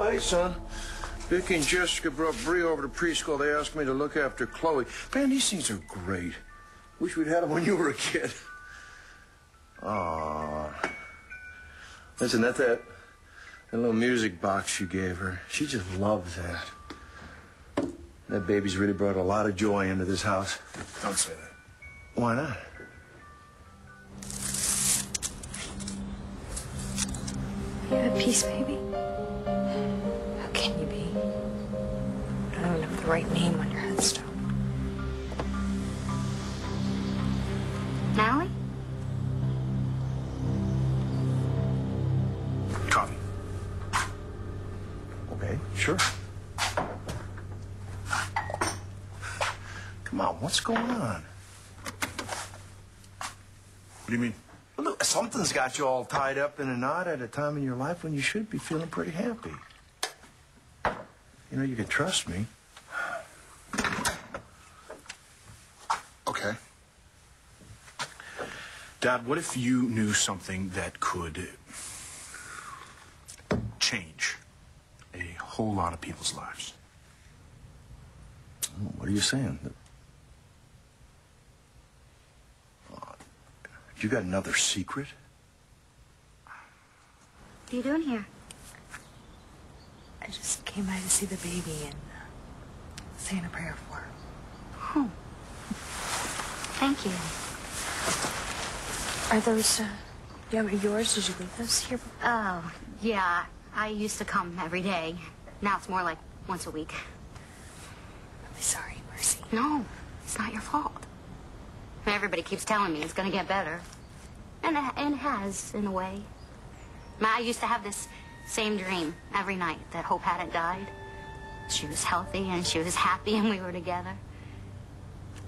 Oh, hey, son. Vicky and Jessica brought Bree over to preschool. They asked me to look after Chloe. Man, these things are great. Wish we'd had them when you were a kid. Aw. Listen, that little music box you gave her, she just loves that. That baby's really brought a lot of joy into this house. Don't say that. Why not? You have peace, baby? How can you be? You don't even have the right name on your headstone. Natalie? Coffee. Okay, sure. Come on, what's going on? What do you mean? Well, look, something's got you all tied up in a knot at a time in your life when you should be feeling pretty happy. You know, you can trust me. Okay. Dad, what if you knew something that could change a whole lot of people's lives? What are you saying? You got another secret? What are you doing here? I just came by to see the baby and saying a prayer for her. Oh. Thank you. Are those, yours? Did you leave those here? Oh, yeah. I used to come every day. Now it's more like once a week. I'm sorry, Marcie. No, it's not your fault. Everybody keeps telling me it's going to get better. And it has, in a way. I used to have this same dream every night that Hope hadn't died. She was healthy and she was happy and we were together.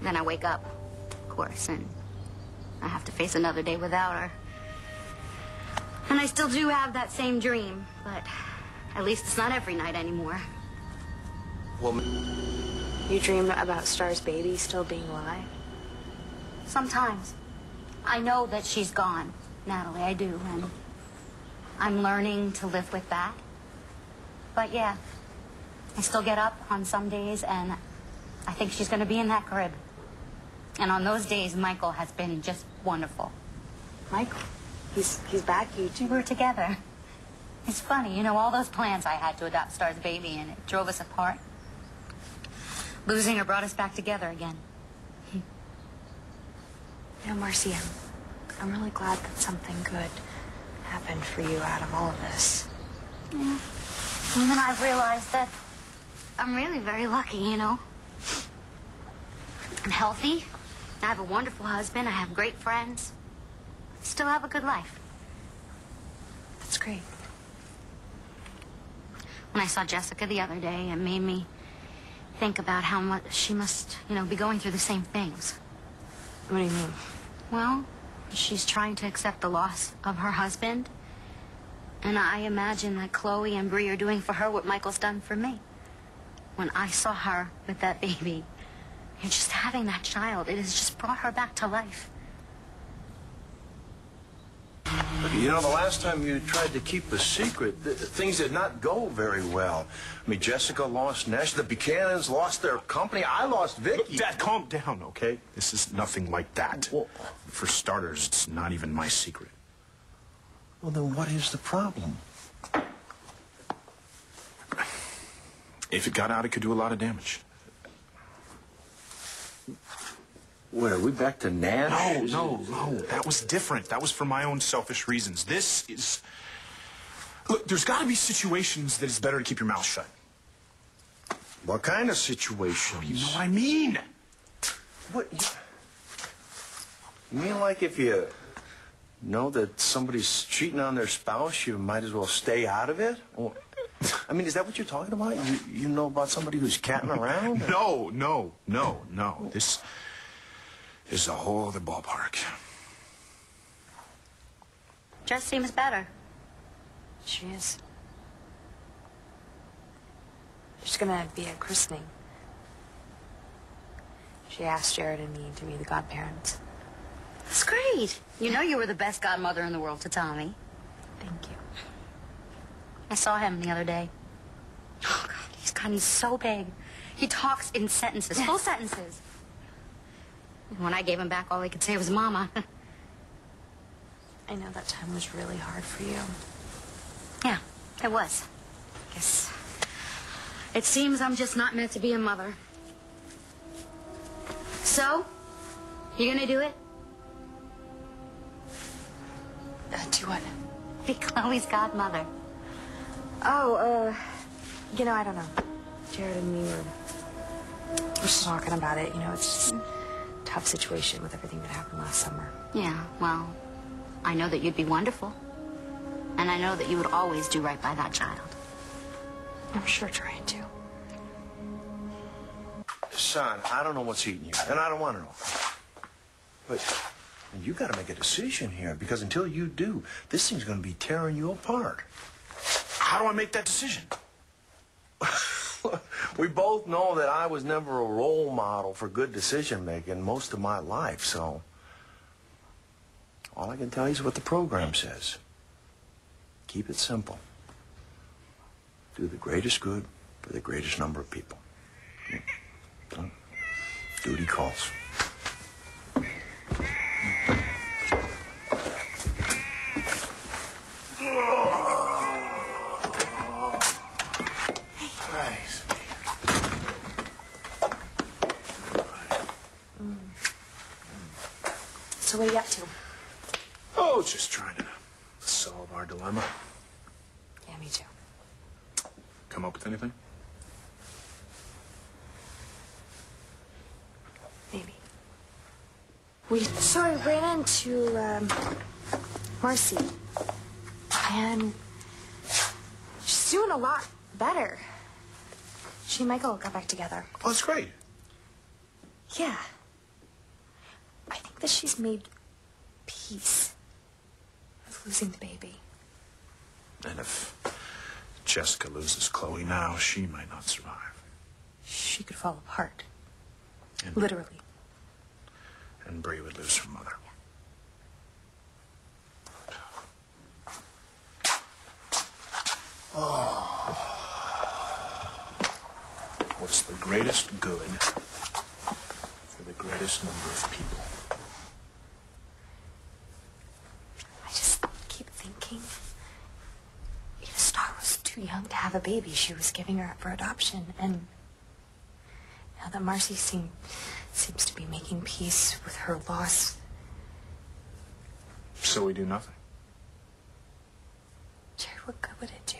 Then I wake up, of course, and I have to face another day without her. And I still do have that same dream, but at least it's not every night anymore. Well, You dream about Star's baby still being alive? Sometimes. I know that she's gone, Natalie, I do, and I'm learning to live with that. But yeah, I still get up on some days and I think she's going to be in that crib. And on those days, Michael has been just wonderful. Michael? He's back? You two? We were together. It's funny, you know, all those plans I had to adopt Star's baby and it drove us apart. Losing her brought us back together again. Yeah, Marcie, I'm really glad that something good happened for you out of all of this. Yeah. And then I realized that I'm really very lucky, you know. I'm healthy. I have a wonderful husband. I have great friends. I still have a good life. That's great. When I saw Jessica the other day, it made me think about how much she must, you know, be going through the same things. What do you mean? Well, she's trying to accept the loss of her husband. And I imagine that Chloe and Bree are doing for her what Michael's done for me. When I saw her with that baby, and just having that child, it has just brought her back to life. Look, you know, the last time you tried to keep a secret, things did not go very well. I mean, Jessica lost Nash, the Buchanans lost their company, I lost Vicky. Look, Dad, calm down, okay? This is nothing like that. Well, for starters, it's not even my secret. Well, then what is the problem? If it got out, it could do a lot of damage. What, are we back to Nash? No. That was different. That was for my own selfish reasons. This is... Look, there's got to be situations that it's better to keep your mouth shut. What kind of situations? You know what I mean? What? You mean like if you know that somebody's cheating on their spouse, you might as well stay out of it? Or, I mean, is that what you're talking about? You know about somebody who's catting around? No. This is a whole other ballpark. Jess seems better. She is. There's gonna be a christening. She asked Jared and me to be the godparents. That's great. You know you were the best godmother in the world to Tommy. Thank you. I saw him the other day. gotten so big. He talks in sentences, full sentences. And when I gave him back, all he could say was, Mama. I know that time was really hard for you. Yeah, it was. I guess it seems I'm just not meant to be a mother. So, you gonna do it? Do what? Be Chloe's godmother. Oh, you know, I don't know. Jared and me were just talking about it. You know, it's just a tough situation with everything that happened last summer. Yeah, well, I know that you'd be wonderful. And I know that you would always do right by that child. I'm sure trying to. Son, I don't know what's eating you, and I don't want to know. But you got to make a decision here, because until you do, this thing's going to be tearing you apart. How do I make that decision? We both know that I was never a role model for good decision-making most of my life, so all I can tell you is what the program says. Keep it simple. Do the greatest good for the greatest number of people. Duty calls. So what are you up to? Oh, just trying to solve our dilemma. Yeah, me too. Come up with anything? Maybe. So I ran into Marcie, and she's doing a lot better. She and Michael got back together. Oh, that's great. Yeah. I think that she's made peace with losing the baby. And if Jessica loses Chloe now, she might not survive. She could fall apart. And, Literally. And Bree would lose her mother. What's the greatest good for the greatest number of people? I just keep thinking, Star was too young to have a baby. She was giving her up for adoption. And now that Marcie seems to be making peace with her loss. So we do nothing. Jared, what good would it do?